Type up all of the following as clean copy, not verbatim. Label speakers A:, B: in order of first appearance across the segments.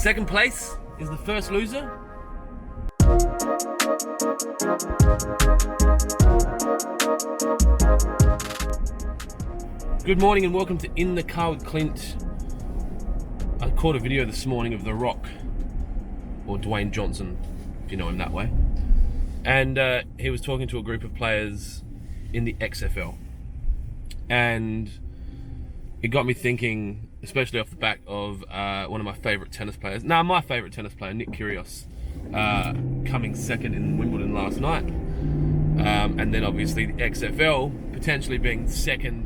A: Second place is the first loser. Good morning and welcome to In the Car with Clint. I caught a video this morning of The Rock, or Dwayne Johnson, if you know him that way. And he was talking to a group of players in the XFL. And it got me thinking, especially off the back of one of my favourite tennis players. My favourite tennis player, Nick Kyrgios, coming second in Wimbledon last night. And then obviously the XFL potentially being second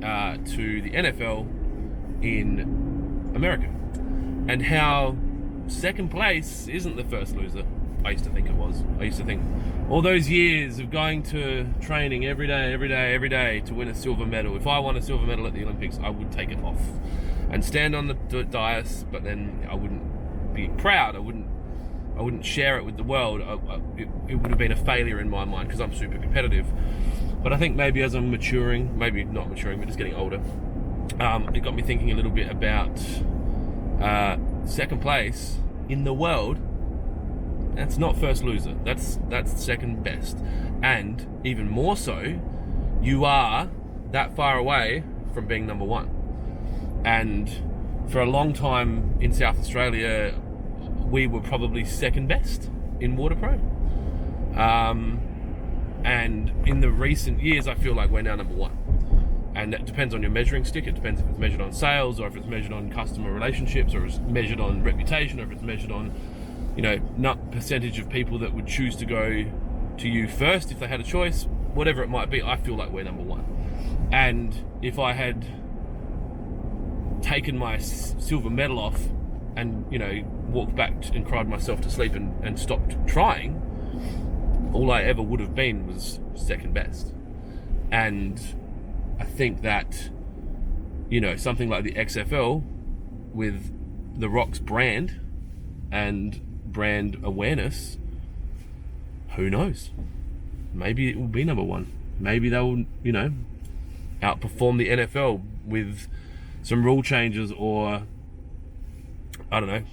A: to the NFL in America. And how second place isn't the first loser. I used to think it was. I used to think all those years of going to training every day to win a silver medal. If I won a silver medal at the Olympics, I would take it off and stand on the dais, but then I wouldn't be proud. I wouldn't share it with the world. It would have been a failure in my mind because I'm super competitive. But I think maybe as I'm maturing, maybe not maturing, but just getting older, it got me thinking a little bit about second place in the world. That's not first loser. That's second best. And even more so, you are that far away from being number one. And for a long time in South Australia, we were probably second best in water pro. And in the recent years, I feel like we're now number one. And that depends on your measuring stick. It depends if it's measured on sales, or if it's measured on customer relationships, or if it's measured on reputation, or if it's measured on, not percentage of people that would choose to go to you first if they had a choice. Whatever it might be, I feel like we're number one. And if I had taken my silver medal off and, walked back and cried myself to sleep and stopped trying, all I ever would have been was second best. And I think that, something like the XFL with The Rock's brand and brand awareness, who knows? Maybe it will be number one. Maybe they will, outperform the NFL with some rule changes, or, I don't know,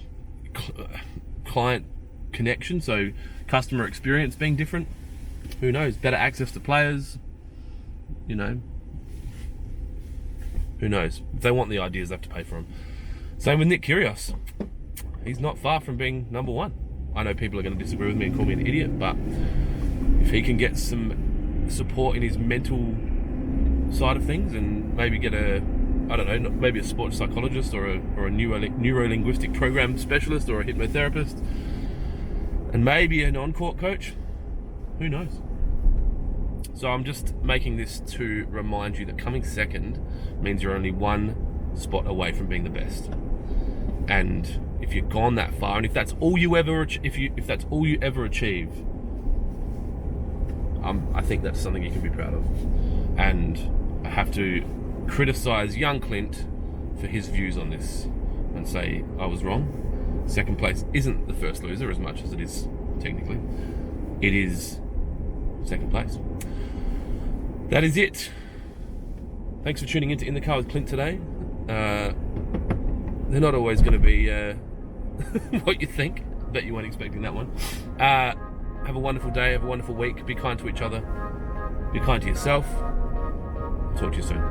A: client connection, so customer experience being different. Who knows? Better access to players, who knows? If they want the ideas, they have to pay for them. Same with Nick Kyrgios. He's not far from being number one. I know people are going to disagree with me and call me an idiot, but if he can get some support in his mental side of things and maybe get maybe a sports psychologist or a neuro-linguistic program specialist or a hypnotherapist, and maybe an on-court coach, who knows? So I'm just making this to remind you that coming second means you're only one spot away from being the best. And if you've gone that far, and if that's all you ever achieve, I think that's something you can be proud of. And I have to criticize young Clint for his views on this and say I was wrong. Second place isn't the first loser, as much as it is technically. It is second place. That is it. Thanks for tuning in to In the Car with Clint today. They're not always going to be what you think. Bet you weren't expecting that one. Have a wonderful day. Have a wonderful week. Be kind to each other. Be kind to yourself. Talk to you soon.